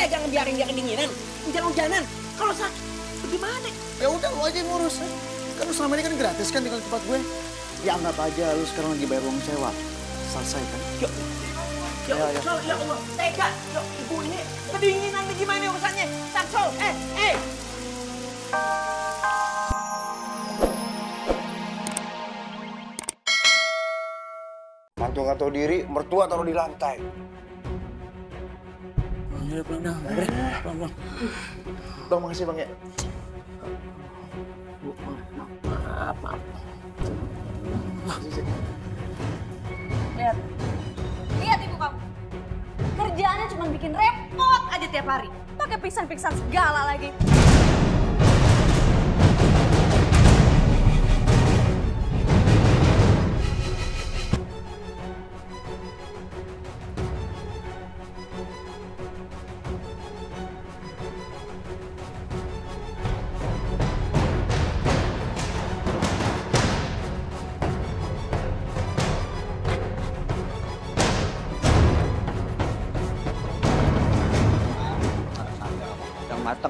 tega ngebiarin dia kedinginan, hujan-hujanan. Kalau sakit, gimana? Ya udah, lu aja yang ngurus. Kan lu selama ini kan gratis kan tinggal di tempat gue. Ya anggap aja lu sekarang lagi bayar uang sewa. Selesai kan? Yuk. Ya Allah, tega. Yuk, ibu ini kedinginan nih gimana urusannya? Samsul, Mantu nggak tahu diri, mertua taruh di lantai. Ya, pelan-pelan. Bang, makasih bang ya. Maaf. Lihat ibu kamu. Kerjaannya cuma bikin repot aja tiap hari. Pakai pingsan-pingsan segala lagi.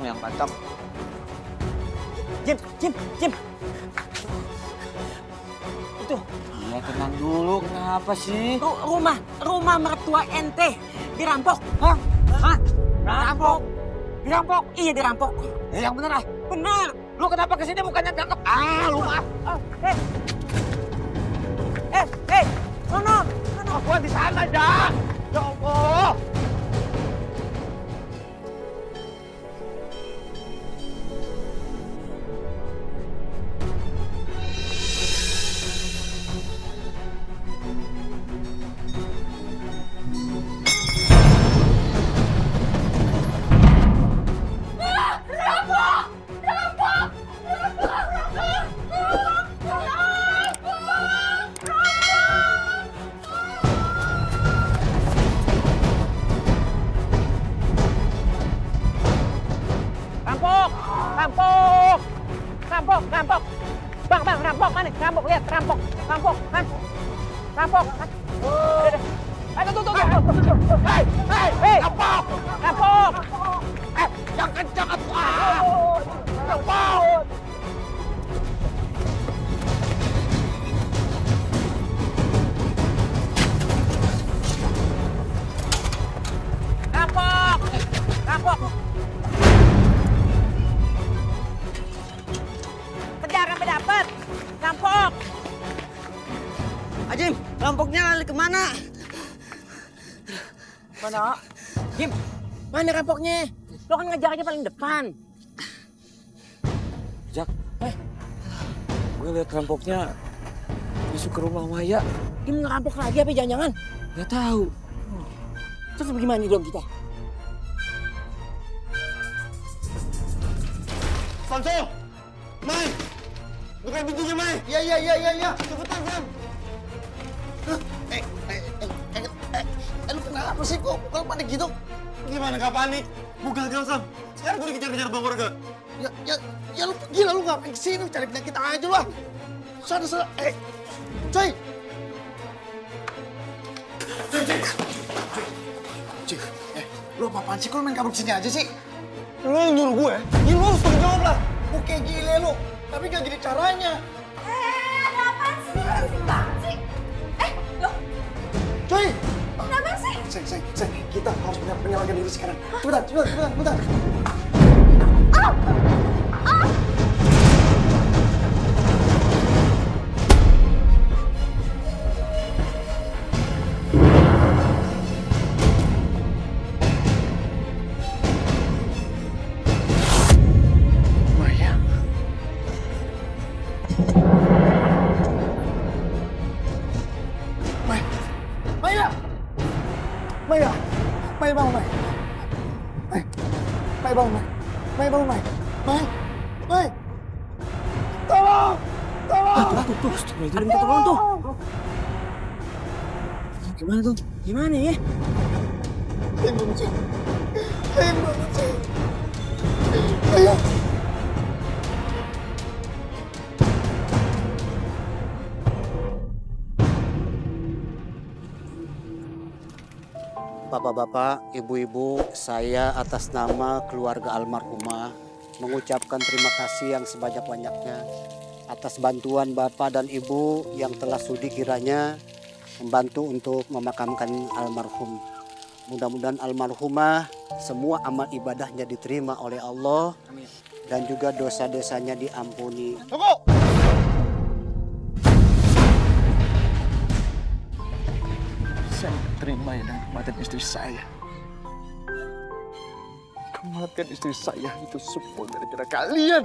Yang matang. Jim. Itu. Ya tenang dulu, kenapa sih? Rumah mertua ente dirampok. Hah? Dirampok. Dirampok? Iya dirampok. Yang bener ah? Bener. Lu kenapa kesini bukannya tangkap? Lu mah. Sono. Gua di sana dah. Ya Allah. Rampok. Bang, rampok mana? Rampok, lihat, rampok. Rampok. Ayo, tuh. Hei, rampok. Yang kencang atuh. Rampok. Kejar sampai dapat. Rampok. Ajim, rampoknya lari kemana? Mana? Jim, mana rampoknya? Lo kan ngejar aja paling depan. Jak, gue lihat rampoknya masuk ke rumah Maya. Jim ngerampok lagi apa jangan-jangan? Gak tahu. Terus bagaimana dong kita? Samsul! Mai! Bukain pintunya, Mai! Iya. Cepetan, Sam! Lu kenapa sih kok? Kok panik gitu? Gimana gak panik? Gue gagal, Sam. Sekarang gue dikejar-kejar bang warga. Ya lu gila, lu ngapain kesini? Cari penyakit aja lah! Sana. Coy! Cuy, lu apa-apaan sih? Kok lu main kabur sini aja sih? Lu yang nyuruh gue? Ya lu harus tanggung jawab lah. Oke, gile lu. Tapi gak gini caranya. Ada apaan sih? Berisik banget sih. Loh? Coy! Kenapa sih? Sayang, kita harus menyelamatkan diri sekarang. Cepetan. Maya bangun, Mai. Mai bangun, Mai. Mai. Tolong. Tuh. Ada minta tolong tuh. Gimana tuh? Gimana ya? Sayang banget sih. Maya. Bapak-bapak, ibu-ibu, saya atas nama keluarga almarhumah mengucapkan terima kasih yang sebanyak-banyaknya atas bantuan Bapak dan Ibu yang telah sudi kiranya membantu untuk memakamkan almarhum. Mudah-mudahan almarhumah semua amal ibadahnya diterima oleh Allah. Amin. Dan juga dosa-dosanya diampuni. Tunggu! Saya terima ya dengan kematian istri saya. Kematian istri saya itu semua gara-gara kalian.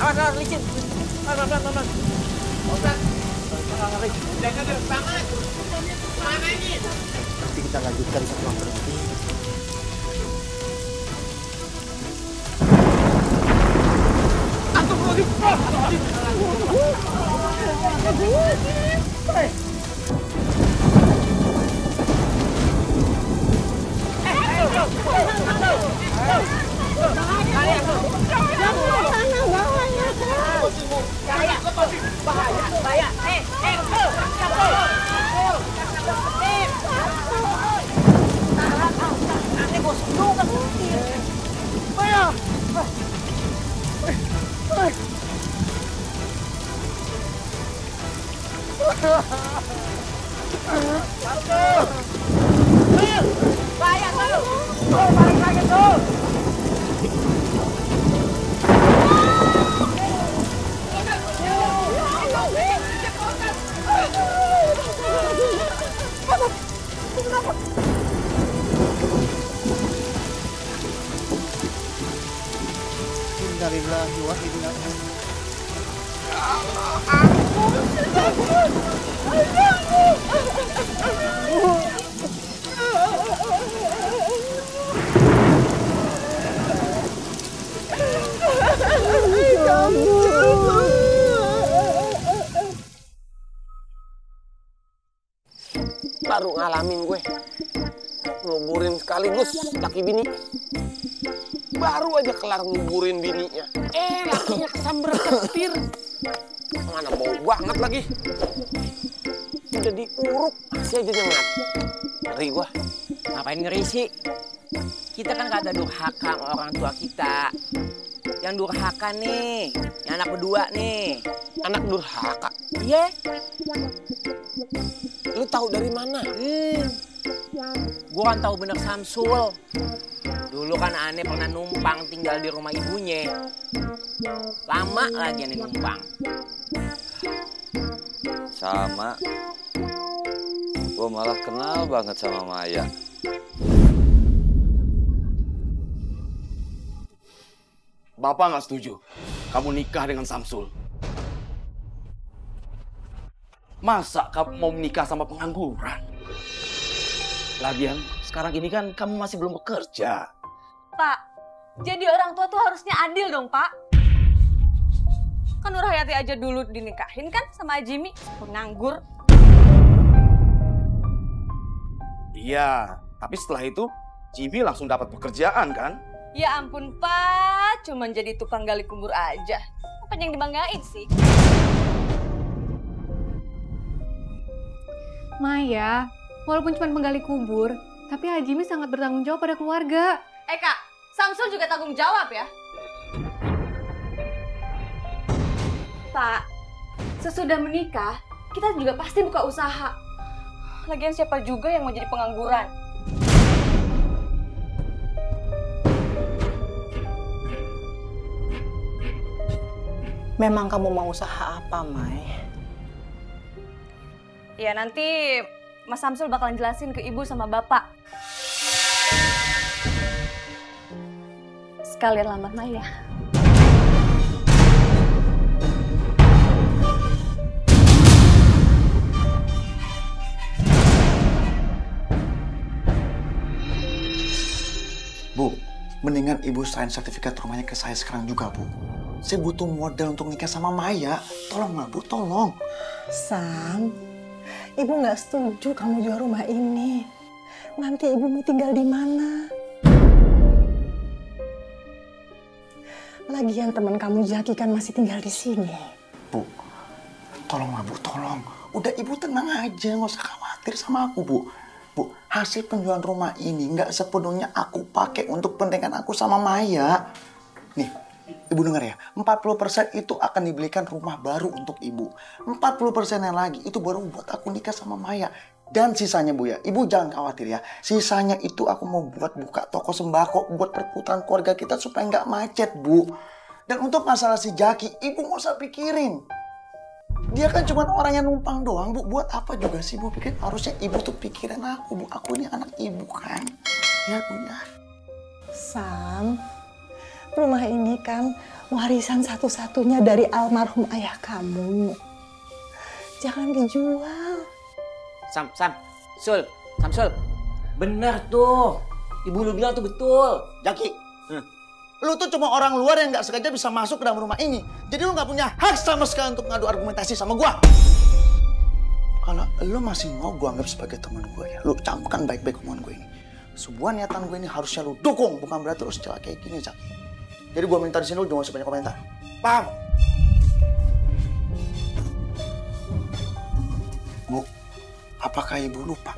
Awas, licin. Pelan. Jangan tangan. Mana ini? Nanti kita lanjutkan setelah berhenti. Bahaya. Nanti gosok juga. Bahaya. Bahaya tuh. Balik lagi tuh. Innalillahi wa inna ilaihi. Baru ngalamin gue. Nguburin sekaligus laki bini. Baru aja kelar nguburin bininya. Lakinya kesambar ketir. Mana bau banget lagi. Udah diuruk, masih aja nyengat. Ngeri gua. Ngapain ngeri sih? Kita kan kagak durhaka sama orang tua kita. Yang durhaka nih, yang anak berdua nih. Anak durhaka? Iya. Lu tahu dari mana? Gua kan tahu bener Samsul. Dulu kan aneh pernah numpang tinggal di rumah ibunya. Lama lagi aneh numpang. Sama. Gue malah kenal banget sama Maya. Bapak nggak setuju kamu nikah dengan Samsul. Masa kamu mau menikah sama pengangguran? Lagian sekarang ini kan kamu masih belum bekerja. Pak, jadi orang tua tuh harusnya adil dong, Pak. Kan Nur Hayati aja dulu dinikahin kan sama Jimmy, penganggur. Iya, tapi setelah itu Jimmy langsung dapat pekerjaan kan? Ya ampun, Pak, cuman jadi tukang gali kubur aja. Apa yang dibanggain sih? Maya, walaupun cuma menggali kubur, tapi Hajimi sangat bertanggung jawab pada keluarga. Kak, Samsul juga tanggung jawab ya. Pak, sesudah menikah, kita juga pasti buka usaha. Lagian siapa juga yang mau jadi pengangguran? Memang kamu mau usaha apa, Mai? Ya nanti Mas Samsul bakalan jelasin ke ibu sama bapak. Sekalian lamar Maya. mendingan ibu sign sertifikat rumahnya ke saya sekarang juga, Bu. Saya butuh modal untuk nikah sama Maya. Tolonglah, Bu, tolong. Sam, ibu nggak setuju kamu jual rumah ini. Nanti ibu mau tinggal di mana? Lagian teman kamu Jaki kan masih tinggal di sini. Bu, tolonglah, Bu, tolong. Udah ibu tenang aja, nggak usah khawatir sama aku, Bu. Bu, hasil penjualan rumah ini nggak sepenuhnya aku pakai untuk pendidikan aku sama Maya. Nih, ibu dengar ya, 40% itu akan dibelikan rumah baru untuk ibu. 40%-nya lagi itu baru buat aku nikah sama Maya. Dan sisanya, Bu ya, ibu jangan khawatir ya. Sisanya itu aku mau buat buka toko sembako buat perputaran keluarga kita supaya nggak macet, Bu. Dan untuk masalah si Jaki, ibu nggak usah pikirin. Dia kan cuma orang yang numpang doang, Bu. Buat apa juga sih, Bu? Pikir harusnya ibu tuh pikirin aku, Bu. Aku ini anak ibu kan. Ya, Bu ya. Sam, rumah ini kan warisan satu-satunya dari almarhum ayah kamu. Jangan dijual. Sul. Bener tuh. Ibu lu bilang tuh betul. Jaki, lu tuh cuma orang luar yang nggak sengaja bisa masuk ke dalam rumah ini. Jadi lu nggak punya hak sama sekali untuk ngadu argumentasi sama gua. Kalau lu masih mau gua anggap sebagai teman gua ya, lu camkan baik-baik omongan gua ini. Sebuah niatan gue ini harusnya lu dukung, bukan berarti lu secara kayak gini, Jaki. Jadi gua minta di sini lu jangan usah banyak komentar. Paham? Bu, apakah ibu lupa?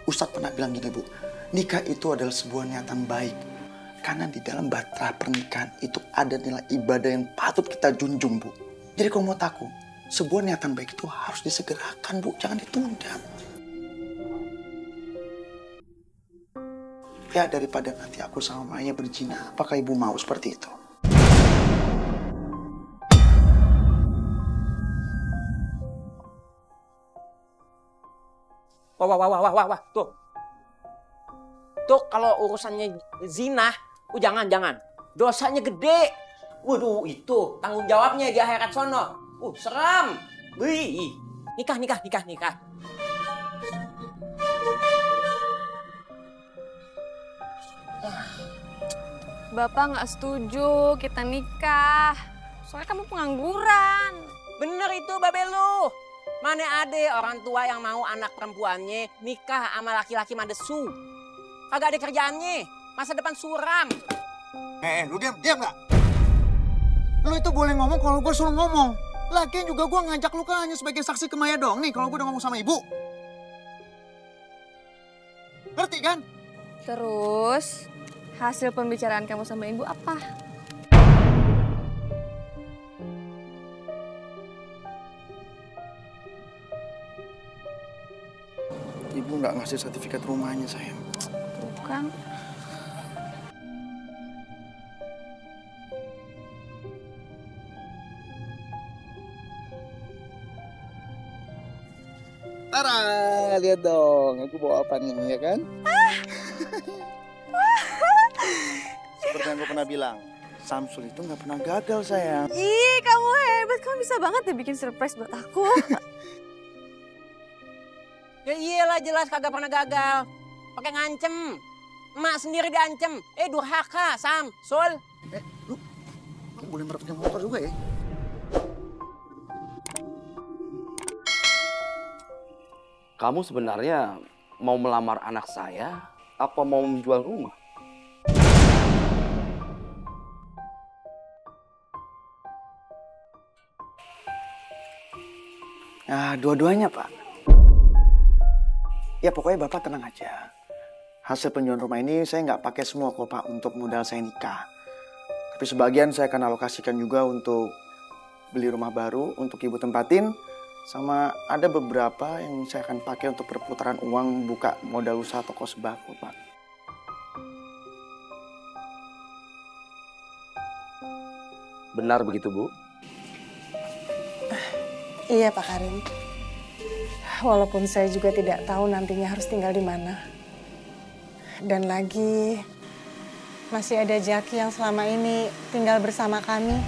Ustadz pernah bilang gini, Bu. Nikah itu adalah sebuah niatan baik. Karena di dalam bahtera pernikahan itu ada nilai ibadah yang patut kita junjung, Bu. Jadi kalau menurut aku, sebuah niatan baik itu harus disegerakan, Bu. Jangan ditunda. Ya, daripada nanti aku sama Maya berzina, apakah ibu mau seperti itu? Wah, tuh. Tuh kalau urusannya zina, jangan. Dosanya gede. Waduh, itu tanggung jawabnya di akhirat sono. Seram. Wih, nikah. Bapak nggak setuju kita nikah. Soalnya kamu pengangguran. Bener itu, babe lu. Mana ada orang tua yang mau anak perempuannya nikah sama laki-laki madesu. Kagak ada kerjaannya, masa depan suram. Lu diam nggak? Lu itu boleh ngomong kalau gue suruh ngomong. Lagian juga gue ngajak lu kan hanya sebagai saksi ke Maya dong nih kalau gue udah ngomong sama ibu. Ngerti kan? Terus, hasil pembicaraan kamu sama ibu apa? Ibu nggak ngasih sertifikat rumahnya, sayang. Bukan. Tara, lihat dong, aku bawa apa nih, ya kan? Seperti yang gue pernah bilang, Samsul itu nggak pernah gagal, sayang. Ih, kamu hebat. Kamu bisa banget deh bikin surprise buat aku. Ya iyalah jelas kagak pernah gagal. Pakai ngancem. Emak sendiri diancem. Durhaka, Sul. Lu boleh merapatkan motor juga ya? Kamu sebenarnya mau melamar anak saya apa mau menjual rumah? Nah, dua-duanya, Pak. Ya pokoknya Bapak tenang aja. Hasil penjualan rumah ini saya nggak pakai semua kok, Pak, untuk modal saya nikah. Tapi sebagian saya akan alokasikan juga untuk beli rumah baru untuk ibu tempatin. Sama ada beberapa yang saya akan pakai untuk perputaran uang buka modal usaha toko sembako, Pak. Benar begitu, Bu? Iya, Pak Karim. Walaupun saya juga tidak tahu nantinya harus tinggal di mana. Dan lagi, masih ada Jaki yang selama ini tinggal bersama kami.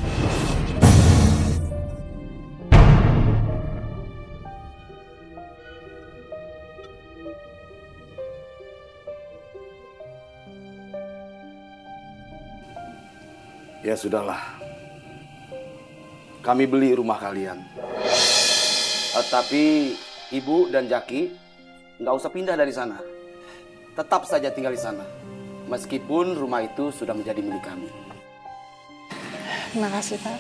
Ya sudahlah. Kami beli rumah kalian. Tapi Ibu dan Jaki nggak usah pindah dari sana. Tetap saja tinggal di sana. Meskipun rumah itu sudah menjadi milik kami. Terima kasih, Pak.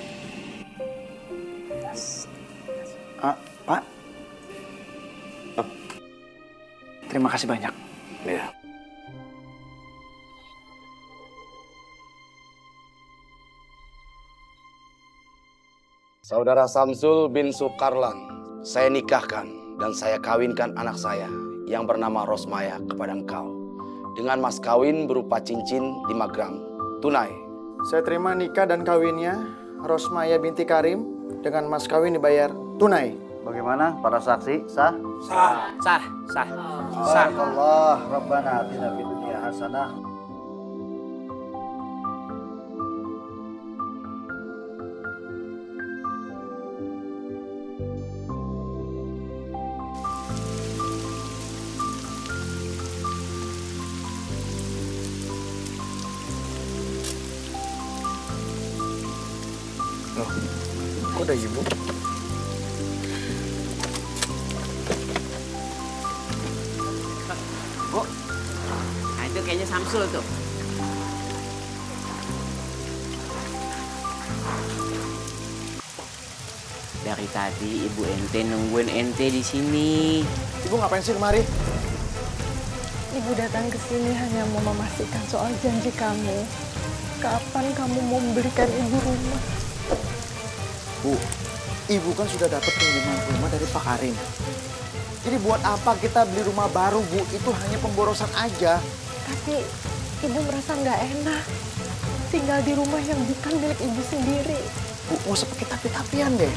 Pak. Terima kasih banyak. Ya. Saudara Samsul bin Sukarlan, saya nikahkan dan saya kawinkan anak saya yang bernama Rosmaya kepada engkau. Dengan mas kawin berupa cincin 5 gram, tunai. Saya terima nikah dan kawinnya Rosmaya binti Karim dengan mas kawin dibayar tunai. Bagaimana para saksi? Sah? Sah. Allah, Rabbana atina fid dunya hasanah. Loh, kok ada ibu? Oh, nah itu kayaknya Samsul tuh. Dari tadi ibu ente nungguin ente di sini. Ibu ngapain sih kemari? Ibu datang ke sini hanya mau memastikan soal janji kamu. Kapan kamu mau memberikan ibu rumah? Bu, ibu kan sudah dapat pinjaman rumah dari Pak Karim. Jadi buat apa kita beli rumah baru, Bu? Itu hanya pemborosan aja. Tapi ibu merasa nggak enak tinggal di rumah yang bukan milik ibu sendiri. Bu, nggak usah pakai tapi-tapian deh.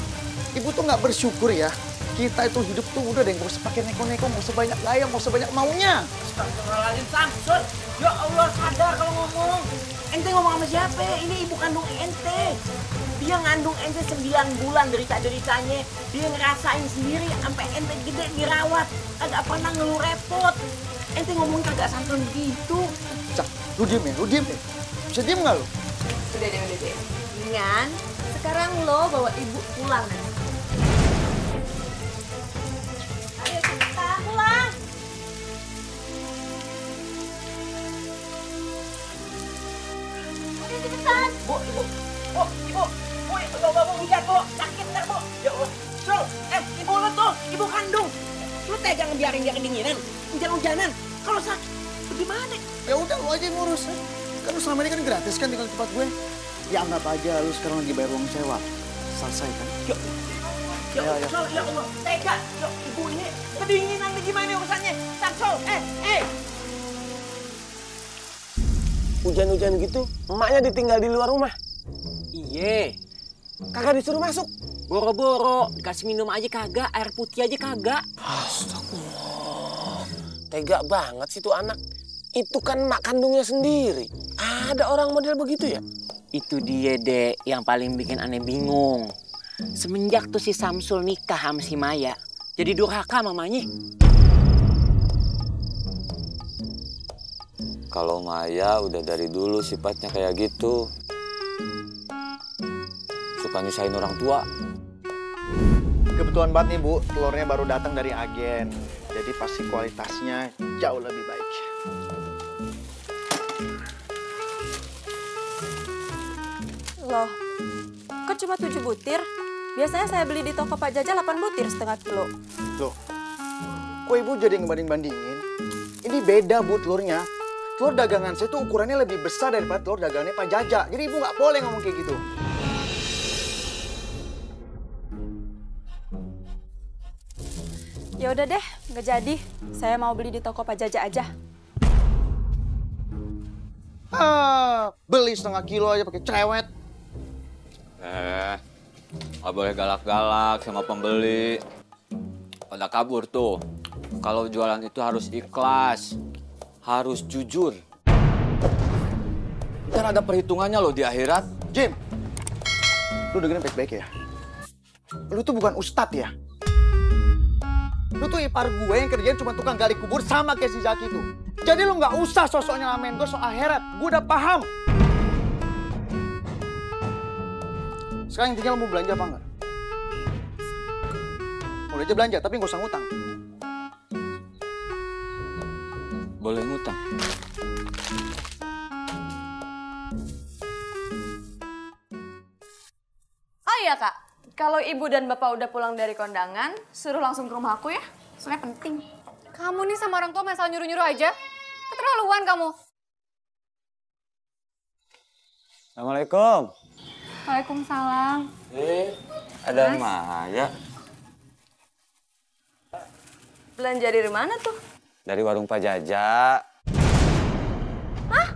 Ibu tuh nggak bersyukur ya. Kita itu hidup tuh udah deh, nggak usah pakai neko-neko, nggak usah banyak gaya, nggak usah banyak maunya. Astagfirullahaladzim, Samsul. Ya Allah, sadar kalau ngomong. Ente ngomong sama siapa? Ini ibu kandung ente. Dia ngandung ente 9 bulan derita-deritanya. Dia ngerasain sendiri sampai ente gede dirawat. Kagak pernah ngeluh repot. Ente ngomong kagak santun begitu. Cak, lu diem ya, lu diem ya. Bisa diem nggak lu? Udah deh. Dengan sekarang lo bawa ibu pulang. Ayo kita pulang. Ayo cepetan. Bu, ibu. Bu, ibu. Bu, lihat, Bu. Sakit ntar, Bu. Ya Allah. Sul, ibu lu tuh, ibu kandung. Lu tega ngebiarin dia kedinginan, hujan-hujanan. Kalau sakit, bagaimana? Ya udah, lu aja yang ngurus. Kan lu selama ini kan gratis kan tinggal di tempat gue. Ya anggap aja lu sekarang lagi bayar uang sewa. Selesai kan? Ya Allah, tega. Ya, ibu ini kedinginan gimana urusannya? Samsul, Hujan-hujan gitu, emaknya ditinggal di luar rumah. Iye, Kagak disuruh masuk. boro-boro dikasih minum aja kagak, air putih aja kagak. Astagfirullah. Tega banget sih tuh anak. Itu kan mak kandungnya sendiri. Ada orang model begitu ya? Itu dia, Dek, yang paling bikin aneh bingung. Semenjak tuh si Samsul nikah sama si Maya, jadi durhaka mamanya. Kalau Maya udah dari dulu sifatnya kayak gitu. Suka nyusahin orang tua. Kebetulan banget nih Bu, telurnya baru datang dari agen. Jadi pasti kualitasnya jauh lebih baik. Loh, kok cuma 7 butir? Biasanya saya beli di toko Pak Jaja 8 butir setengah kilo. Loh, kok Ibu jadi ngebanding-bandingin? Ini beda Bu telurnya. Telur dagangan saya tuh ukurannya lebih besar daripada telur dagangannya Pak Jaja. Jadi Ibu nggak boleh ngomong kayak gitu. Ya udah deh, nggak jadi. Saya mau beli di toko Pak Jaja aja. Beli setengah kilo aja pakai cerewet. Nggak boleh galak-galak sama pembeli. Pada kabur tuh. Kalau jualan itu harus ikhlas. Harus jujur. Ntar ada perhitungannya loh di akhirat. Jim, lu dengerin baik-baik ya. Lu tuh bukan ustadz ya. Lu tuh ipar gue yang kerjaan cuma tukang gali kubur sama kayak si Zaki tuh. Jadi lu nggak usah sosok nyelamain gue soal akhirat. Gue udah paham. Sekarang intinya lo mau belanja apa enggak? Boleh aja belanja, tapi nggak usah ngutang. Boleh ngutang. Oh iya kak, kalau ibu dan bapak udah pulang dari kondangan, suruh langsung ke rumah aku ya. Soalnya penting. Kamu nih sama orang tua masalah nyuruh-nyuruh aja. Keterlaluan kamu. Assalamualaikum. Waalaikumsalam. Ada Maya. Belanja dari mana tuh? Dari warung Pak Jaja. Hah?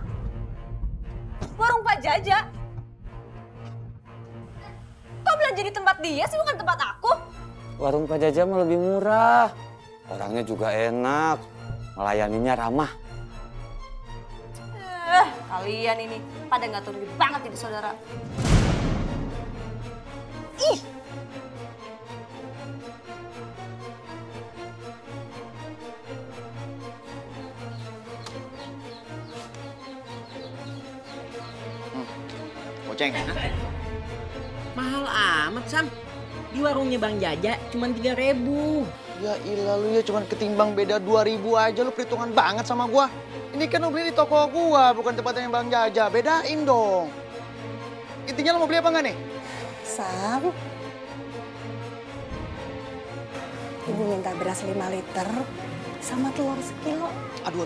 Warung Pak Jaja? Kok belanja di tempat dia sih, bukan tempat aku? Warung Pak Jaja mah lebih murah. Orangnya juga enak. Melayaninya ramah. Kalian ini pada nggak tahu diri banget jadi saudara. Ih! Goceng. Mahal amat, Sam. Di warungnya Bang Jaja cuma 3.000. Ya ilah lu ya, cuman ketimbang beda 2.000 aja lu perhitungan banget sama gua. Ini kan lu beli di toko gua, bukan tempatnya Bang Jaja. Bedain dong. Intinya lu mau beli apa enggak nih? Sam, Ibu minta beras 5 liter sama telur sekilo. Aduh.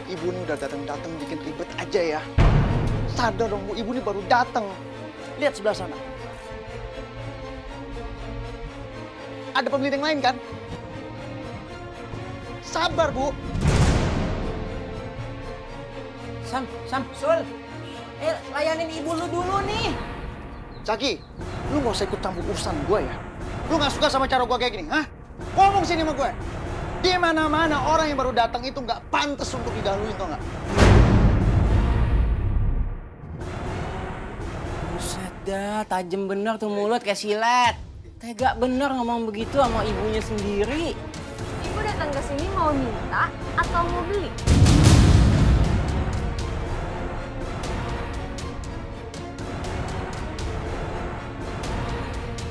Ibu nih udah datang bikin ribet aja ya. Sadar dong Bu, ibu nih baru datang. Lihat sebelah sana. Ada pembeli yang lain kan? Sabar Bu. Sam, Sul. Layanin ibu lu dulu nih. Caki, lu gak usah ikut campur urusan gue ya. Lu gak suka sama cara gue kayak gini, hah? Ngomong sini sama gue. Di mana-mana orang yang baru datang itu gak pantas untuk didahului, tau gak? Buset dah, tajem bener tuh mulut kayak silet. Tega bener ngomong begitu sama ibunya sendiri. Ibu datang ke sini mau minta atau mau beli?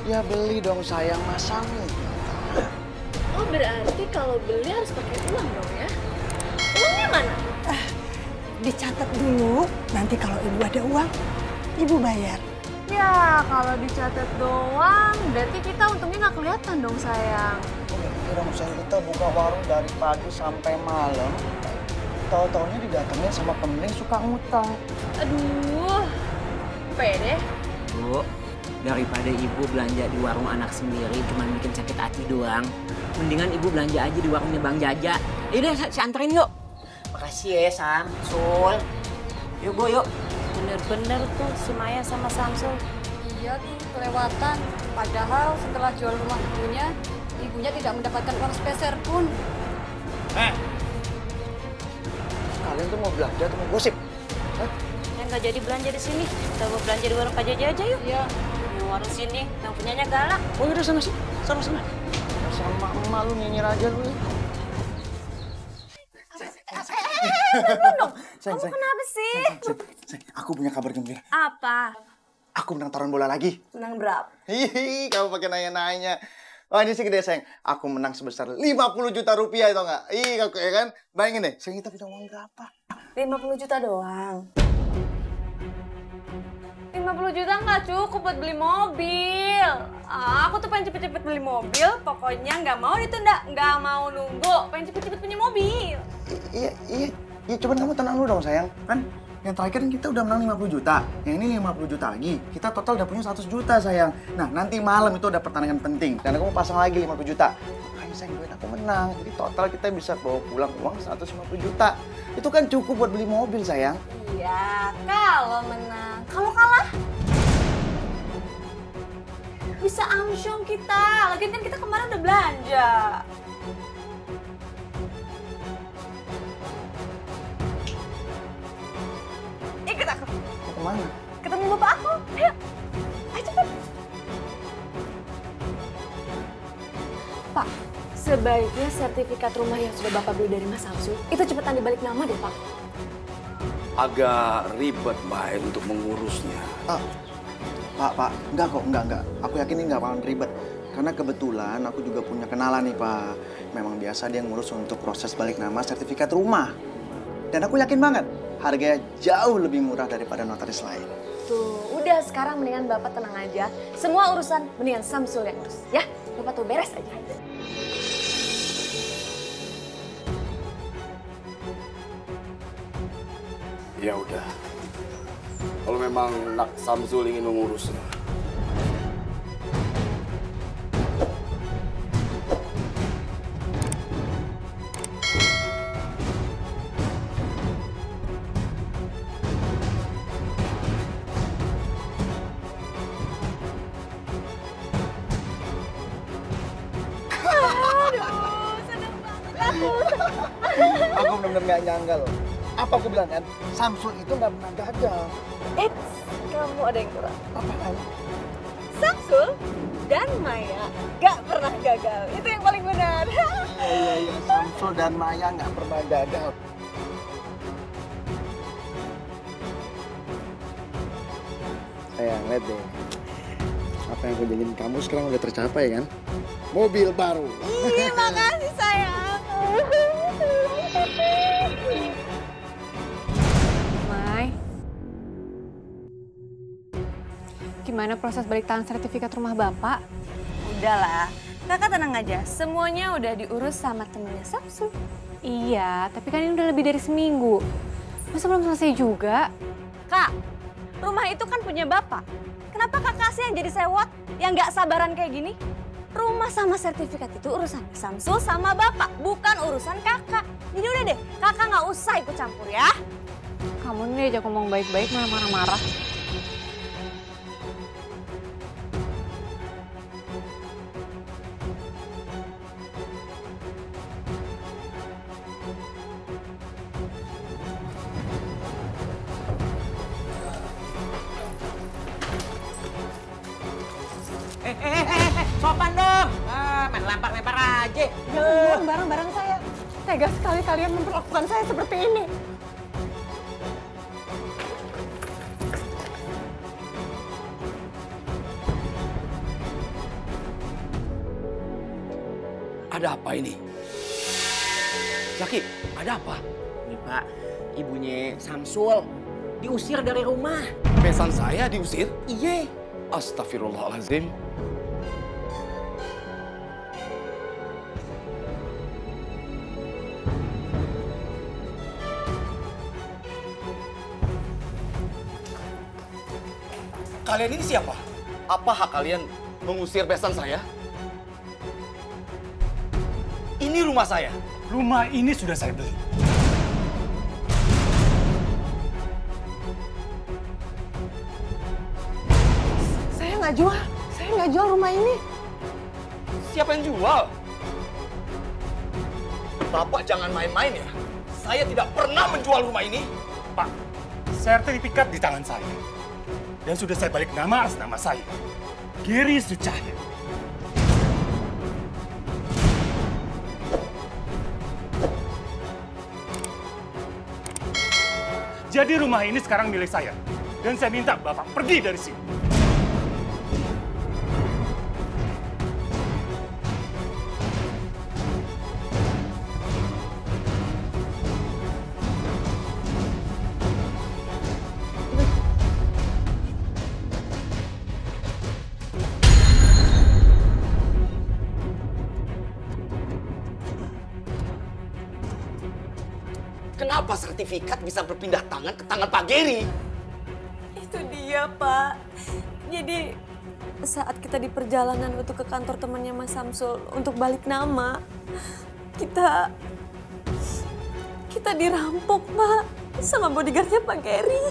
Ya beli dong sayang, masa nih. Oh berarti kalau beli harus pakai uang dong ya? Uangnya mana? Dicatat dulu, nanti kalau ibu ada uang, ibu bayar. Ya kalau dicatat doang, berarti kita untungnya nggak kelihatan dong sayang. Udah dong sayang, kita buka warung dari pagi sampai malam. Tahu-taunya didatengin sama pembeli suka ngutang. Aduh, pede. Bu, daripada ibu belanja di warung anak sendiri cuma bikin sakit hati doang, mendingan ibu belanja aja di warungnya Bang Jaja. Yaudah, saya anterin yuk. Makasih ya Sam, Sul. Yuk Bu, yuk. Bener-bener tuh si Maya sama Samsul. Iya tuh, kelewatan. Padahal setelah jual rumah ibunya tidak mendapatkan uang sepeser pun. Kalian tuh mau belanja atau mau gosip? Hah? Yang nggak jadi belanja di sini, kita mau belanja di warung Pak Jaja aja yuk. Iya. Yang warung sini, yang punyanya galak. Oh yaudah sana. Sama emak lu nyinyir aja lu. Kamu kenapa sih? Sayang, aku punya kabar gembira. Apa? Aku menang taruhan bola lagi. Menang berapa? Hihi, kamu pakai nanya-nanya. Oh ini sih gede sayang. Aku menang sebesar 50 juta rupiah itu nggak? Ih, aku ya kan. Bayangin deh, sayang kita punya uang berapa? 50 juta doang. 50 juta nggak cukup buat beli mobil. Aku tuh pengen cepet-cepet beli mobil, pokoknya nggak mau ditunda, nggak mau nunggu, pengen cepet-cepet punya mobil. Iya, cuman kamu tenang dulu dong sayang. Kan yang terakhir kita udah menang 50 juta, yang ini 50 juta lagi. Kita total udah punya 100 juta sayang. Nah nanti malam itu ada pertandingan penting, dan aku mau pasang lagi 50 juta. Makanya sayang gue aku menang, jadi total kita bisa bawa pulang uang 150 juta. Itu kan cukup buat beli mobil sayang. Iya, kalau menang. Kalau kalah, bisa amsyong kita. Lagian kan kita kemarin udah belanja. Ikut aku. Kemana? Ketemu bapak aku. Ayo. Ayo cepet. Pak, sebaiknya sertifikat rumah yang sudah bapak beli dari Mas Samsul itu cepetan dibalik nama deh, Pak. Agak ribet, Mbak, untuk mengurusnya. Pak, enggak kok, enggak. Aku yakin ini nggak bakalan ribet. Karena kebetulan aku juga punya kenalan nih, Pak. Memang biasa dia ngurus untuk proses balik nama sertifikat rumah. Dan aku yakin banget, harganya jauh lebih murah daripada notaris lain. Tuh, udah sekarang mendingan Bapak tenang aja. Semua urusan mendingan Samsul yang urus, ya. Bapak tuh beres aja. Ya udah. Kalau memang Nak Samsul ingin mengurusnya. Aku benar-benar nggak nyangka loh. Apa aku bilang kan? Samsul itu nggak pernah gagal. Kamu ada yang kurang. Apaan? Samsul dan Maya gak pernah gagal. Itu yang paling benar. Iya, Samsul dan Maya nggak pernah gagal. Sayang, lihat deh. Apa yang aku janjiin kamu sekarang udah tercapai kan? Mobil baru. Iya, makasih sayang. Mai, gimana proses balik tangan sertifikat rumah Bapak? Udahlah, kakak tenang aja. Semuanya udah diurus sama temennya Samsul. Iya, tapi kan ini udah lebih dari seminggu. Masa belum selesai juga? Kak, rumah itu kan punya Bapak. Kenapa kakak sih yang jadi sewot? Yang gak sabaran kayak gini? Rumah sama sertifikat itu urusan Samsul sama Bapak, bukan urusan kakak. Jadi udah deh, kakak gak usah ikut campur ya. Kamu nih diajak ngomong baik-baik malah marah-marah. Sopan dong. Main lempar-lempar aja. Jangan barang-barang saya. Tega sekali kalian memperlakukan saya seperti ini. Ada apa ini? Zaki, ada apa? Ini Pak, ibunya Samsul diusir dari rumah. Besan saya diusir? Iya. Astagfirullahaladzim. Kalian ini siapa? Apa hak kalian mengusir besan saya? Ini rumah saya. Rumah ini sudah saya beli. Saya nggak jual rumah ini. Siapa yang jual? Bapak jangan main-main ya. Saya tidak pernah menjual rumah ini. Pak, sertifikat di tangan saya. Dan sudah saya balik nama atas nama saya. Giri Sucahya. Jadi rumah ini sekarang milik saya. Dan saya minta Bapak pergi dari sini. Kenapa sertifikat bisa berpindah tangan ke tangan Pak Geri? Itu dia, Pak. Jadi saat kita di perjalanan untuk ke kantor temannya Mas Samsul untuk balik nama, kita dirampok, Pak, sama bodyguardnya Pak Geri.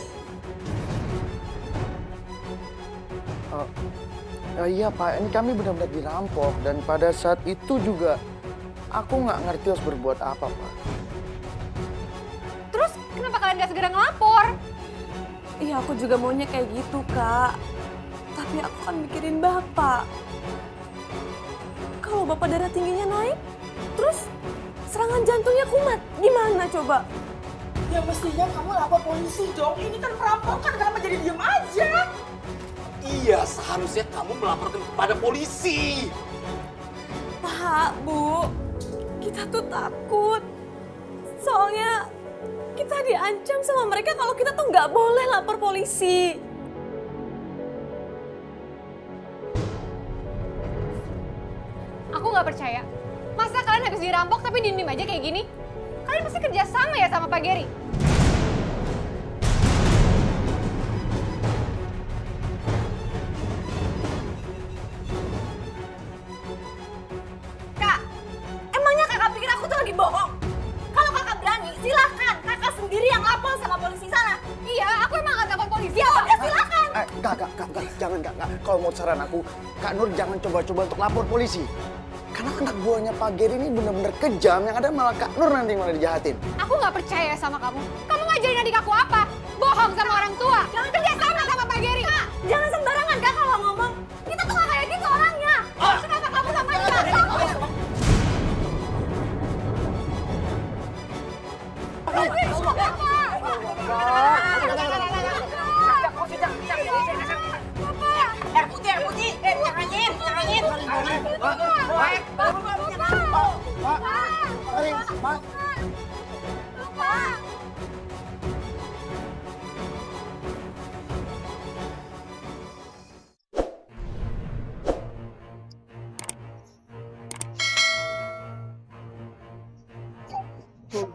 Iya Pak, ini kami benar-benar dirampok. Dan pada saat itu juga aku nggak ngerti harus berbuat apa, Pak. Terus kenapa kalian gak segera ngelapor? Iya, aku juga maunya kayak gitu, Kak. Tapi aku kan mikirin Bapak. Kalau Bapak darah tingginya naik, terus serangan jantungnya kumat, gimana coba? Ya mestinya kamu lapor polisi dong. Ini kan perampokan, kenapa jadi diem aja? Iya, seharusnya kamu melaporkan kepada polisi. Pak, Bu, kita tuh takut. Soalnya kita diancam sama mereka kalau kita tuh nggak boleh lapor polisi. Aku nggak percaya. Masa kalian habis dirampok tapi diem aja kayak gini? Kalian pasti kerja sama ya sama Pak Gary? Kak, emangnya kakak pikir aku tuh lagi bohong? Kalau kakak berani, silahkan. Kakak sendiri yang lapor sama polisi sana. Iya, aku emang nggak takut polisi. Ya udah, silahkan. Kak, jangan Kak. Kalau mau saran aku, Kak Nur jangan coba-coba untuk lapor polisi. Karena anak buahnya Pak Gary ini benar-benar kejam, yang ada malah Kak Nur nanti malah dijahatin. Aku nggak percaya sama kamu. Kamu ngajarin adik aku apa? Bohong sama orang tua. Jangan kerja sama Pak Gary. Kak, jangan sembarangan Kak kalau ngomong. Kita tuh nggak kayak gitu orangnya. Kenapa kamu sama dia?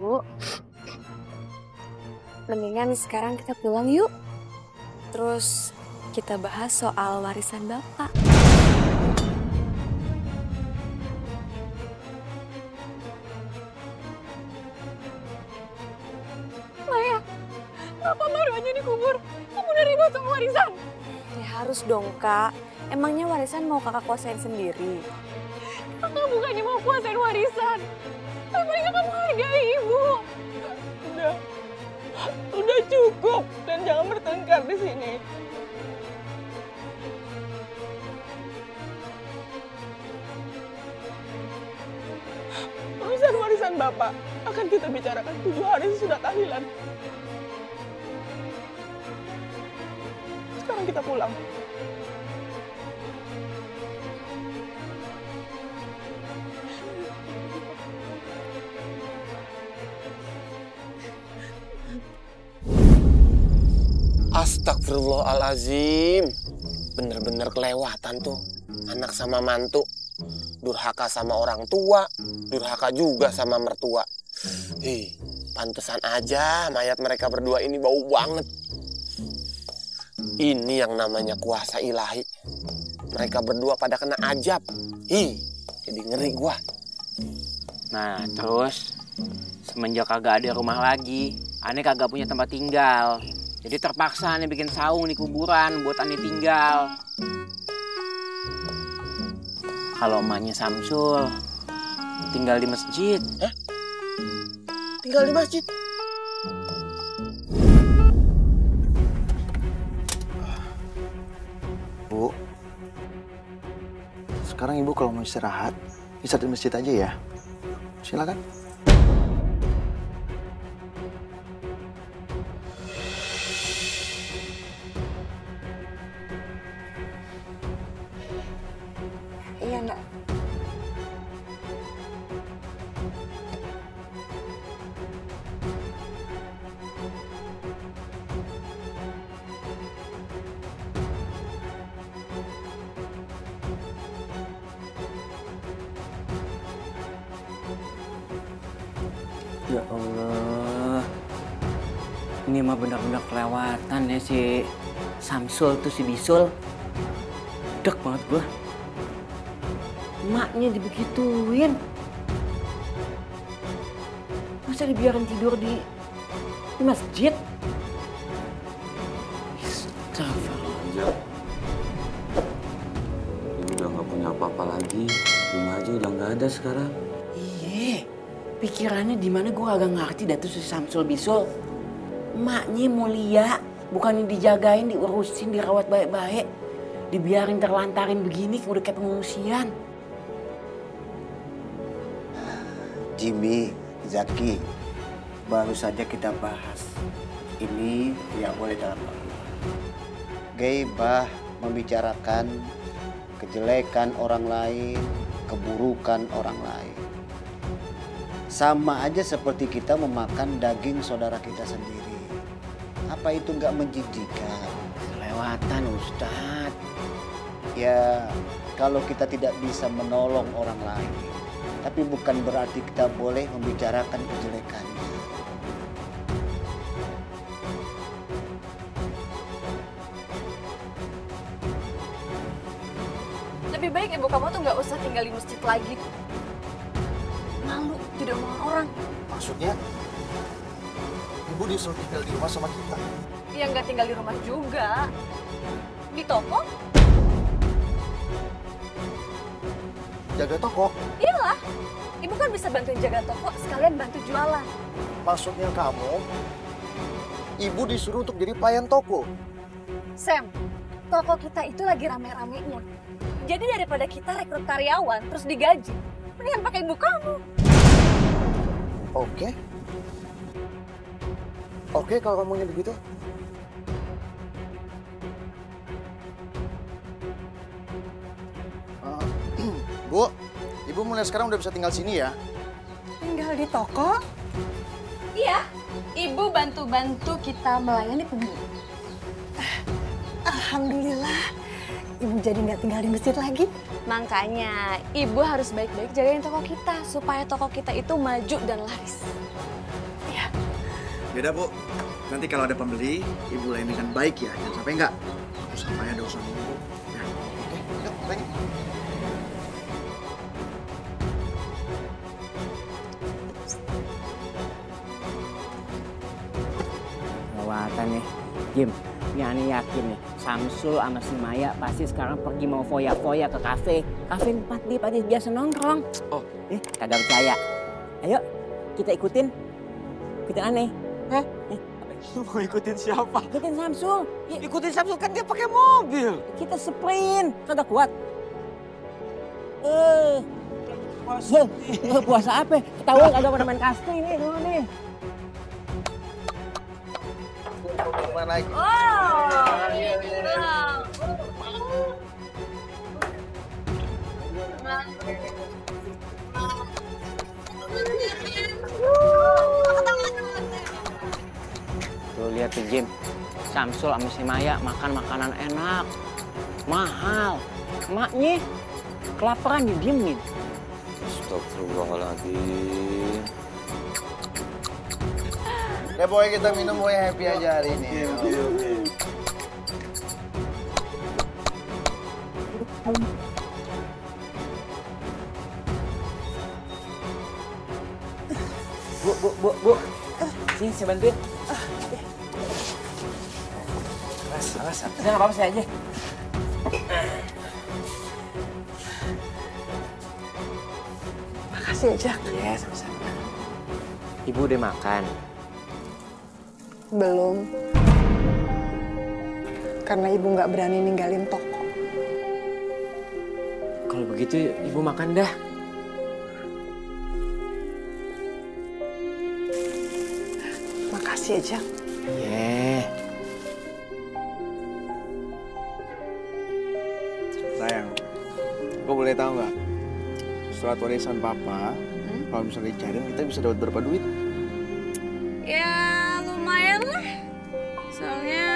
Bu, mendingan sekarang kita pulang yuk. Terus kita bahas soal warisan Bapak. Maya, kenapa baru aja dikubur? Kamu nerima semua warisan? Ya harus dong Kak. Emangnya warisan mau kakak kuasain sendiri? Kakak bukannya mau kuasain warisan. Paling kamu hargai ibu. Udah cukup dan jangan bertengkar di sini. Urusan warisan Bapak akan kita bicarakan 7 hari sesudah tahlilan. Sekarang kita pulang. Astagfirullahaladzim. Bener-bener kelewatan tuh. Anak sama mantu. Durhaka sama orang tua. Durhaka juga sama mertua. Pantesan aja mayat mereka berdua ini bau banget. Ini yang namanya kuasa ilahi. Mereka berdua pada kena ajab. Jadi ngeri gua. Nah, terus semenjak kagak ada rumah lagi, Ane kagak punya tempat tinggal. Jadi terpaksa Ane bikin saung di kuburan buat Ane tinggal. Kalau emaknya Samsul tinggal di masjid. Hah? Tinggal di masjid? Bu, sekarang Ibu kalau mau istirahat, istirahat di masjid aja ya. Silakan. Iya, Nak. Ya Allah, ini mah benar-benar kelewatan ya si Samsul tuh, si Bisul. Dek banget gua. Emaknya dibegituin. Masa dibiarin tidur di masjid? Astagfirullah. Ini udah gak punya apa-apa lagi. Rumah aja udah gak ada sekarang. Iya, pikirannya di mana gue agak ngerti dah tuh si Samsul Bisul. Emaknya mulia, bukannya dijagain, diurusin, dirawat baik-baik. Dibiarin terlantarin begini, udah kayak pengungsian. Jimmy, Zaki, baru saja kita bahas. Ini tidak boleh dalam Al-Quran. Gaibah membicarakan kejelekan orang lain, keburukan orang lain. Sama aja seperti kita memakan daging saudara kita sendiri. Apa itu nggak menjijikan? Kelewatan, Ustadz. Ya, kalau kita tidak bisa menolong orang lain, tapi bukan berarti kita boleh membicarakan kejelekannya. Lebih baik ibu kamu tuh nggak usah tinggal di masjid lagi. Malu jadi omongan orang. Maksudnya, ibu disuruh tinggal di rumah sama kita. Ya nggak tinggal di rumah juga. Di toko? Jaga toko? Iyalah. Ibu kan bisa bantuin jaga toko, sekalian bantu jualan. Maksudnya kamu, ibu disuruh untuk jadi pelayan toko? Sam, toko kita itu lagi rame-ramenya. Jadi daripada kita rekrut karyawan terus digaji, mendingan pakai ibu kamu. Oke. Oke, kalau kamu ingin begitu. Bu, ibu mulai sekarang udah bisa tinggal sini ya? Tinggal di toko? Iya, ibu bantu-bantu kita melayani pembeli. Alhamdulillah, ibu jadi nggak tinggal di masjid lagi. Makanya ibu harus baik-baik jagain toko kita supaya toko kita itu maju dan laris. Ya. Beda Bu, nanti kalau ada pembeli, ibu layan dengan baik ya, jangan sampai enggak. Aku sama ada usaha ibu. Ya, oke, yuk, thank you. Kelewatan nih, Jim. Ini aneh yakin nih, Samsul sama si Maya pasti sekarang pergi mau foya-foya ke kafe. Kafe tempat dia pada biasa nongkrong. Oh, kagak percaya. Ayo, kita ikutin. Ikutin aneh. Hah? Lu mau ikutin siapa? Ikutin Samsul. Ikutin Samsul kan dia pakai mobil. Kita sprint, kagak kuat. Puasa apa? Ketahuan kagak pernah main kasti nih dulu nih. Mana lagi? Tuh lihat tuh Jim, Samsul sama si Maya makan makanan enak, mahal. Emaknya kelaparan didiemin. Astagfirullahaladzim. Ya boy, kita minum boy, happy aja hari ini. Bu. Sini saya bantuin. Alas. Udah nggak apa-apa saya aja. Makasih ya, Jack. Iya, sama-sama. Ibu udah makan? Belum. Karena ibu nggak berani ninggalin toko. Kalau begitu ibu makan dah. Makasih ya, Jack. Yeah. Sayang, kok boleh tahu nggak? Surat warisan papa, kalau misalnya dicariin kita bisa dapat berapa duit? Ya lumayan lah. Soalnya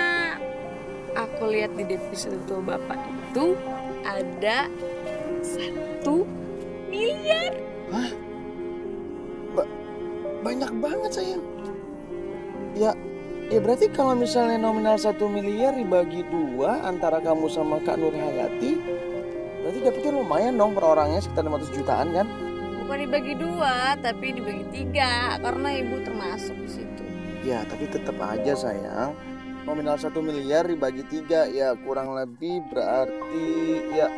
aku lihat di deposito bapak itu ada 1 miliar. Hah? Banyak banget sayang. Ya berarti kalau misalnya nominal 1 miliar dibagi 2 antara kamu sama Kak Nur Hayati, berarti dapetnya lumayan dong per orangnya sekitar 500 jutaan kan? Bukan dibagi 2, tapi dibagi 3 karena ibu termasuk di situ. Ya tapi tetap aja sayang, nominal 1 miliar dibagi 3 ya kurang lebih berarti ya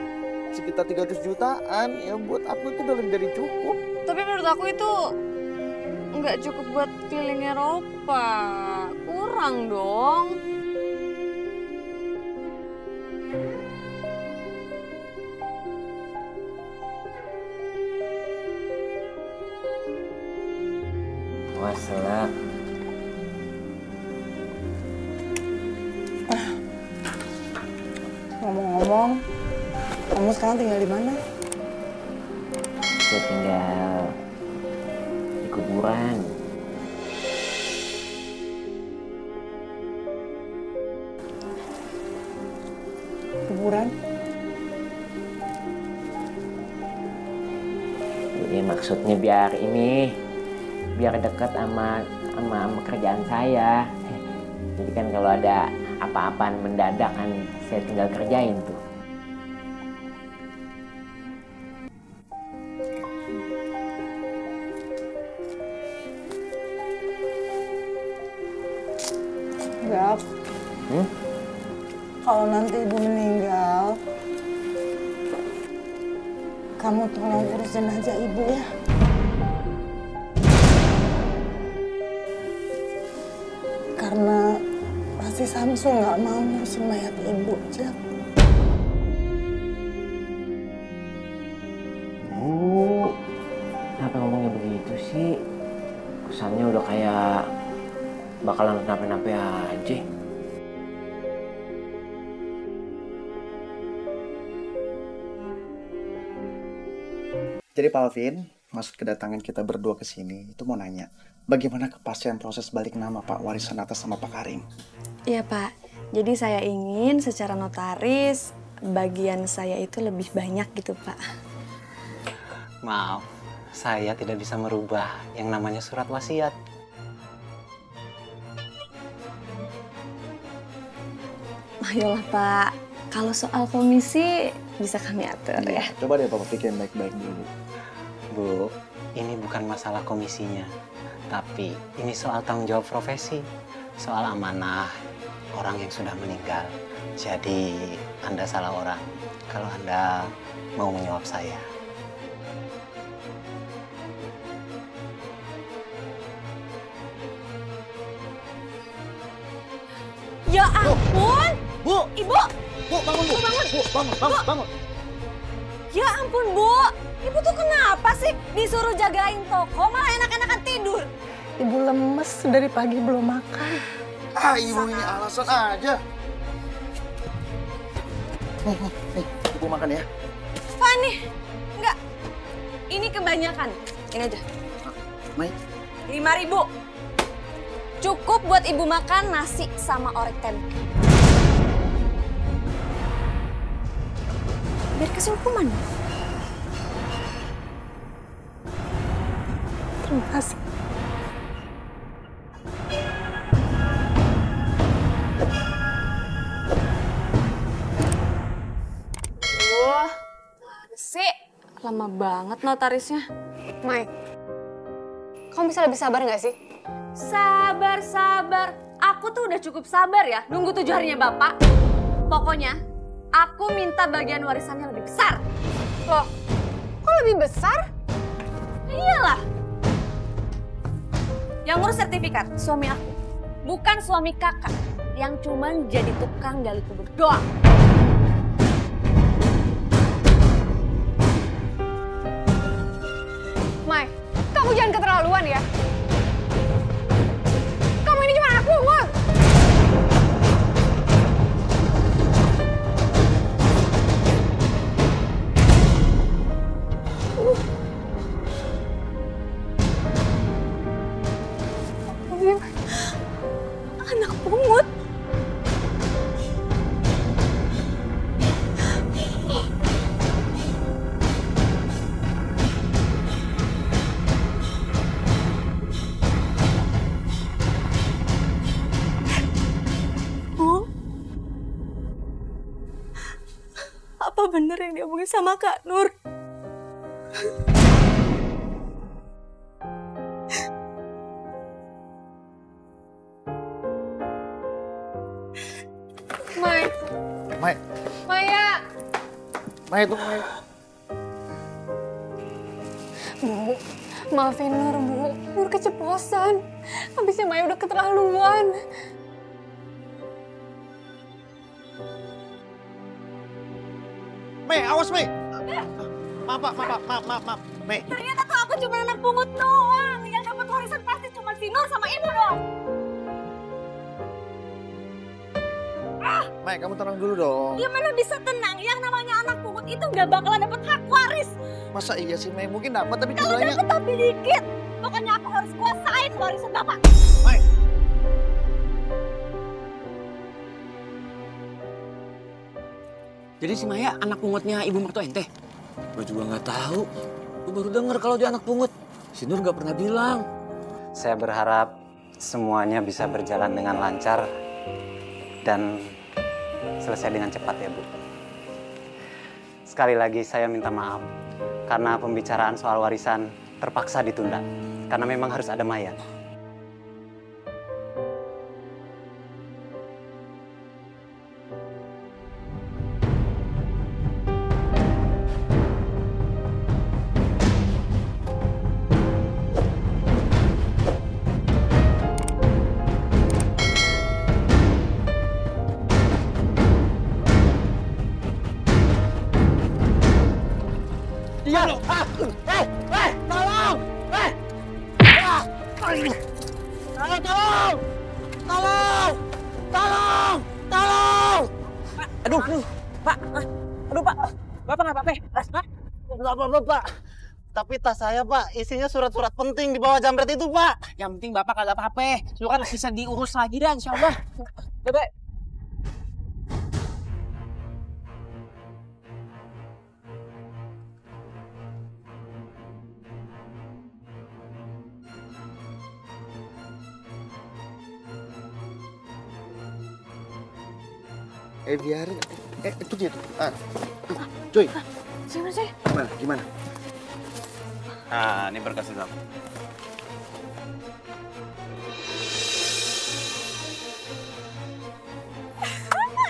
sekitar 300 jutaan. Ya buat aku itu udah lebih dari cukup. Tapi menurut aku itu nggak cukup buat keliling Eropa. Kurang dong. Wassalam. Ngomong Kamu sekarang tinggal di mana? Saya tinggal di kuburan. Kuburan? Ini maksudnya biar dekat sama kerjaan saya. Jadi kan kalau ada apa-apaan mendadak kan saya tinggal kerjain tuh. Gap. Kalau nanti ibu meninggal, kamu tolong urus jenazah ibu ya. Karena pasti Samsul nggak mau ngurusin mayat ibu, Jap. Bu, kenapa ngomongnya begitu sih? Kesannya udah kayak bakalan kenapa-napa aja. Jadi Pak Alvin, maksud kedatangan kita berdua ke sini itu mau nanya, bagaimana kepastian proses balik nama Pak warisan atas sama Pak Karim? Iya Pak, jadi saya ingin secara notaris bagian saya itu lebih banyak gitu Pak. Maaf, saya tidak bisa merubah yang namanya surat wasiat. Ayolah Pak, kalau soal komisi bisa kami atur ya. Coba deh Bapak pikirin baik-baik dulu. Bu, ini bukan masalah komisinya, tapi ini soal tanggung jawab profesi, soal amanah orang yang sudah meninggal. Jadi Anda salah orang kalau Anda mau menyuap saya. Ya ampun! Bu! Ibu! Bu, bangun Bu! Bangun! Ya ampun Bu! Ibu tuh kenapa sih disuruh jagain toko malah enak-enakan tidur? Ibu lemes dari pagi belum makan. Ah, ibu ini alasan aja. Nih, ibu makan ya. Fani, enggak. Ini kebanyakan. Ini aja. Mai. 5.000. Cukup buat ibu makan nasi sama orek tempe. Biar kasih hukuman. Terima kasih. Wah, sih lama banget notarisnya. Mai, kamu bisa lebih sabar nggak sih? Sabar. Aku tuh udah cukup sabar ya nunggu 7 harinya Bapak. Pokoknya, aku minta bagian warisannya lebih besar. Loh, kok lebih besar? Iyalah. Yang ngurus sertifikat, suami aku. Bukan suami kakak yang cuman jadi tukang gali kubur doang. Mai, kamu jangan keterlaluan ya. Kamu ini cuma anak pungut. Anak pungut? Bu, apa bener yang diomongin sama Kak Nur? Mai. Mai. Maya. Mai itu Mai. Bu, maafin Nur, Bu. Nur keceplosan. Habisnya Maya udah keterlaluan. Mai, awas Mai. Maaf. Mai. Ternyata tuh aku cuma anak pungut doang. Yang dapat warisan pasti cuma si Nur sama ibu doang. Mai, kamu tenang dulu dong. Ya mana bisa tenang, yang namanya anak pungut itu nggak bakalan dapat hak waris. Masa iya sih, Mai? Mungkin dapat tapi Kalau jumlahnya... dapat tapi dikit. Pokoknya aku harus kuasain warisan bapak. Mai. Jadi si Maya anak pungutnya ibu mertua ente? Gue juga nggak tahu. Gue baru denger kalau dia anak pungut. Si Nur nggak pernah bilang. Saya berharap semuanya bisa berjalan dengan lancar dan selesai dengan cepat ya Bu. Sekali lagi saya minta maaf karena pembicaraan soal warisan terpaksa ditunda karena memang harus ada Maya. Diam lo! Tolong! Tolong! Tolong! Tolong! Tolong! Aduh, Pak. Aduh, Pak. Bapak nggak apa-apa? Nggak apa-apa, Pak. Tapi tas saya, Pak, isinya surat-surat penting di bawah jambret itu, Pak. Yang penting Bapak kagak apa-apa. Lu kan bisa diurus lagi dan insya Allah. Bebe. Biarin. Itu dia tuh. Cuy. Gimana sih? Gimana? Nah, ini berkas itu.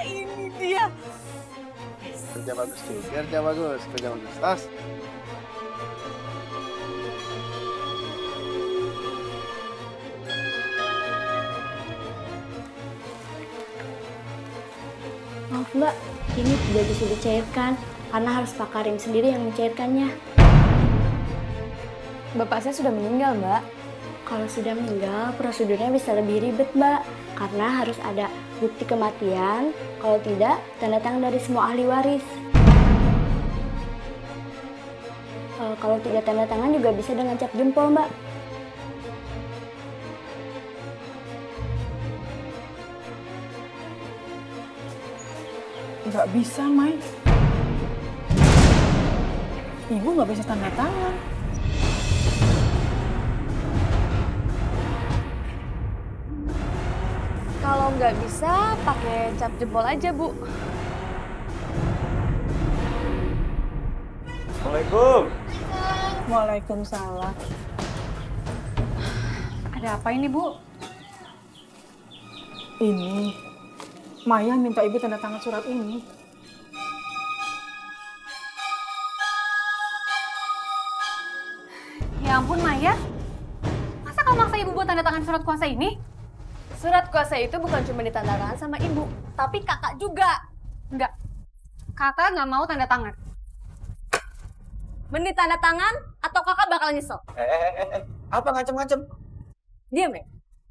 Ini dia. Kerja bagus tuh. Kerja bagus. Tas. Maaf Mbak, ini tidak bisa dicairkan karena harus Pak Karim sendiri yang mencairkannya. Bapak saya sudah meninggal, Mbak. Kalau sudah meninggal, prosedurnya bisa lebih ribet, Mbak. Karena harus ada bukti kematian, kalau tidak, tanda tangan dari semua ahli waris. Kalau tidak tanda tangan juga bisa dengan cap jempol, Mbak. Nggak bisa, Mai. Ibu nggak bisa tanda tangan. Kalau nggak bisa, pakai cap jempol aja, Bu. Assalamualaikum. Waalaikumsalam. Ada apa ini, Bu? Ini, Maya minta ibu tanda tangan surat ini. Ya ampun, Maya. Masa kau maksa ibu buat tanda tangan surat kuasa ini? Surat kuasa itu bukan cuma ditandatangan sama ibu, tapi kakak juga. Enggak. Kakak nggak mau tanda tangan. Mending tanda tangan atau kakak bakal nyesel. Apa ngancem-ngancem? Diam ya.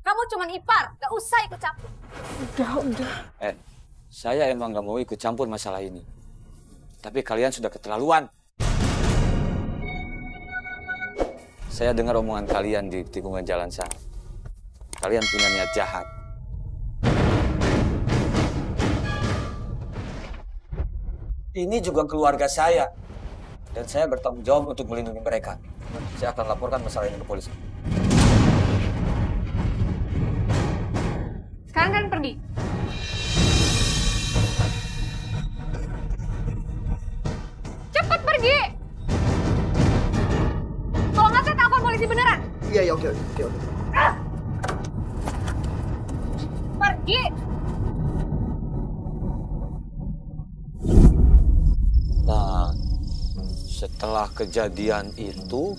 Kamu cuma ipar, gak usah ikut campur. Udah. Saya emang nggak mau ikut campur masalah ini. Tapi kalian sudah keterlaluan. Saya dengar omongan kalian di tikungan jalan sana. Kalian punya niat jahat. Ini juga keluarga saya. Dan saya bertanggung jawab untuk melindungi mereka. Saya akan laporkan masalah ini ke polisi. Sekarang kalian pergi. Cepat pergi! Kalau nggak, saya telepon polisi beneran. Iya, oke. Pergi! Nah, setelah kejadian itu,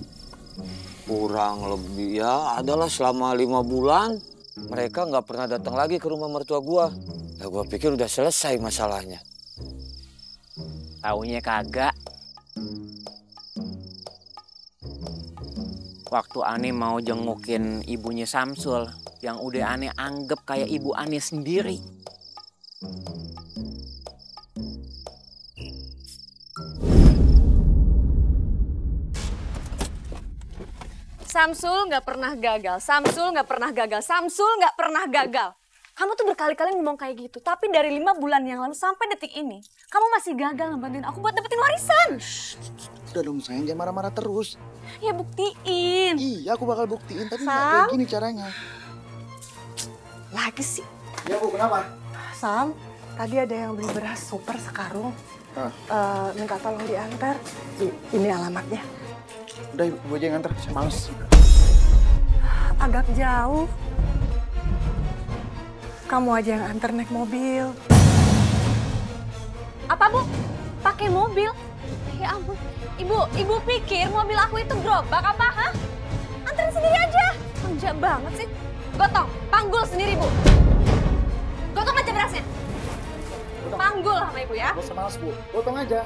kurang lebih ya adalah selama 5 bulan, mereka nggak pernah datang lagi ke rumah mertua gua. Ya gua pikir udah selesai masalahnya. Taunya kagak. Waktu Ani mau jengukin ibunya Samsul, yang udah Ani anggap kayak ibu Ani sendiri. Samsul nggak pernah gagal, Samsul nggak pernah gagal, Samsul nggak pernah gagal. Kamu tuh berkali-kali ngomong kayak gitu, tapi dari 5 bulan yang lalu sampai detik ini, kamu masih gagal ngebantuin aku buat dapetin warisan. Udah dong sayang, jangan marah-marah terus. Ya buktiin. Iya, aku bakal buktiin, tapi nggak kayak gini caranya. Lagi sih. Ya Bu, kenapa? Sam, tadi ada yang beli beras super sekarung. Minta tolong diantar. Ini alamatnya. Udah Ibu aja yang nganter, saya males. Agak jauh. Kamu aja yang antar naik mobil. Apa Bu? Pakai mobil? Ya ampun, Ibu pikir mobil aku itu gerobak apa, ha? Anterin sendiri aja. Manja banget sih. Gotong, panggul sendiri Bu. Gotong aja berasnya. Panggul sama Ibu ya. Gak usah males Bu, potong aja.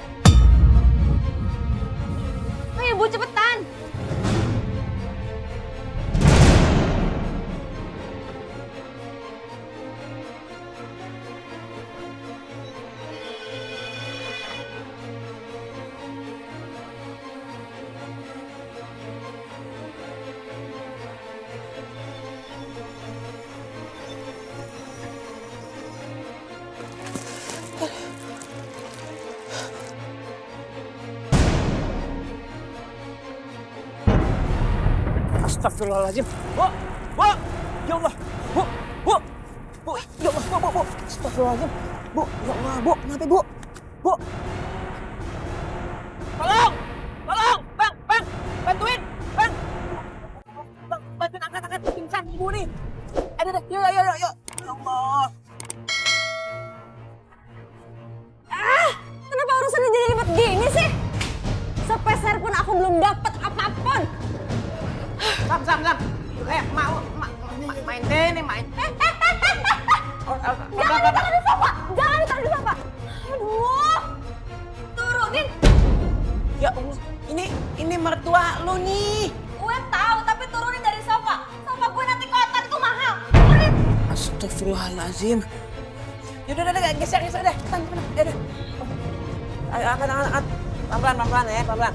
Ayo Bu, cepetan. Astagfirullahaladzim. Bu, ya Allah, Bu, ya Allah, Bu, astagfirullahaladzim. Bu, ya Allah, Bu, kenapa Bu? Bu. Tolong, Bang, bantuin, Bang. Bantuin angkat, pingsan Ibu nih. Aduh, yuk. Ya Allah. Kenapa urusannya jadi ribet gini sih? Sepeser pun aku belum dapat apapun. Sam. Main deh, main. Jangan ditaruh di sofa. Aduh. Turunin. Ya Allah, ini mertua lo nih. Gue tahu, tapi turunin dari sofa. Sofa gue nanti kotor, itu mahal. Turunin. Astagfirullahaladzim. Yaudah, geser deh. Yaudah. Ayo, angkat. Pelan-pelan ya, pelan-pelan.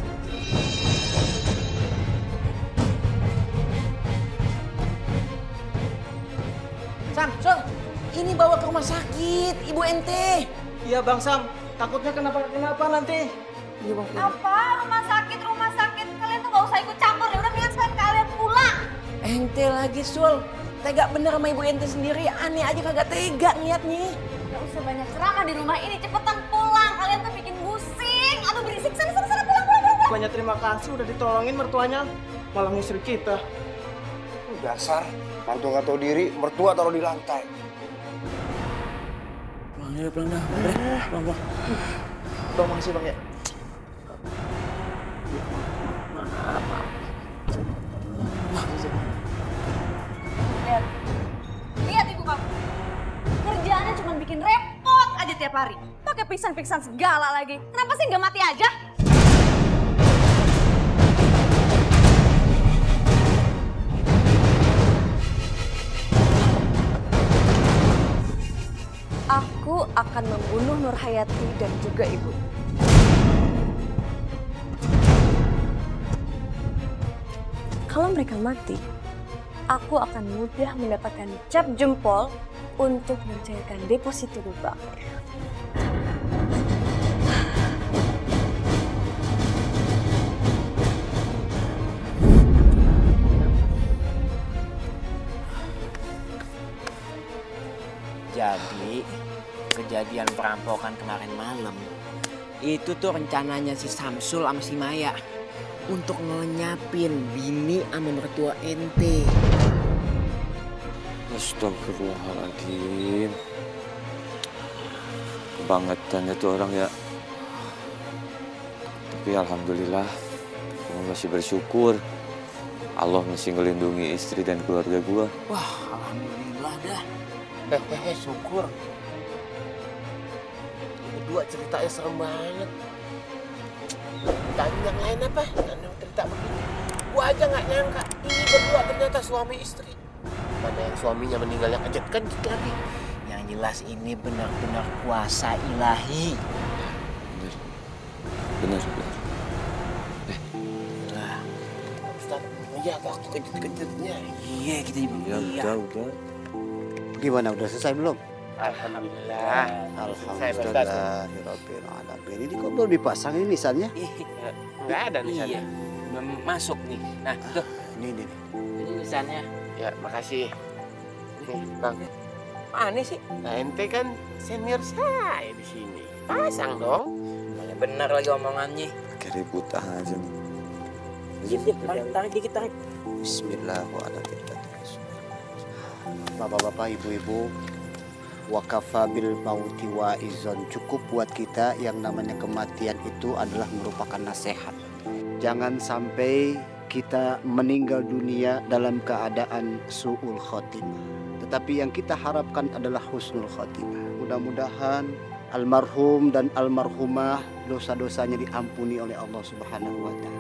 Sam, ini bawa ke rumah sakit, Ibu ente. Iya Bang Sam, takutnya kenapa nanti. Iya Bang. Apa? Rumah sakit. Kalian tuh gak usah ikut campur ya. Udah mendingan sekalian kalian pulang. Ente lagi, Sul. Tega bener sama Ibu ente sendiri. Aneh aja kagak tega niatnya. Gak usah banyak ceramah di rumah ini. Cepetan pulang. Kalian tuh bikin pusing. Aduh berisik. Sana pulang. Banyak terima kasih udah ditolongin mertuanya, malah ngusir kita. Dasar, mantu nggak tahu diri, mertua taruh di lantai. Pelan. Bang, makasih Bang ya. Lihat Ibu kamu. Kerjaannya cuma bikin repot aja tiap hari. Pakai pingsan segala lagi. Kenapa sih nggak mati aja? Aku akan membunuh Nur Hayati dan juga ibu. Kalau mereka mati, aku akan mudah mendapatkan cap jempol untuk mencairkan deposito bank. Jadi, kejadian perampokan kemarin malam, itu tuh rencananya si Samsul sama si Maya untuk ngelenyapin bini sama mertua ente. Astagfirullahaladzim. Kebangetan itu orang ya. Tapi alhamdulillah, gue masih bersyukur. Allah masih ngelindungi istri dan keluarga gue. Wah, alhamdulillah dah. Syukur. Berdua ceritanya serem banget. Tanya yang lain apa? Yang cerita begini. Gua aja nggak nyangka ini berdua ternyata suami istri. Mana yang suaminya meninggalnya kejadian lagi. Yang jelas ini benar-benar kuasa ilahi. Bener. Ustaz, lihat waktu kejut-kejutnya. Iya, kita juga. Ya, udah. Gimana, udah selesai belum? Alhamdulillah. Alhamdulillah. Ini kok belum dipasang ini nisannya? Nggak ada nisannya. Iya, belum masuk nih. Nah, tuh. Ini. Ini nisannya. Ya, makasih. Nih, Bang. Aneh sih. Nah, ente kan senior saya di sini. Pasang dong. Benar lagi omongannya. Keribut aja nih. Tarik dikit, tarik. Bismillahirrahmanirrahim. Bapak-bapak, ibu-ibu, wakafa bil mauti waizon, cukup buat kita yang namanya kematian itu adalah merupakan nasihat. Jangan sampai kita meninggal dunia dalam keadaan su'ul khotimah. Tetapi yang kita harapkan adalah husnul khotimah. Mudah-mudahan almarhum dan almarhumah dosa-dosanya diampuni oleh Allah Subhanahu wa Ta'ala.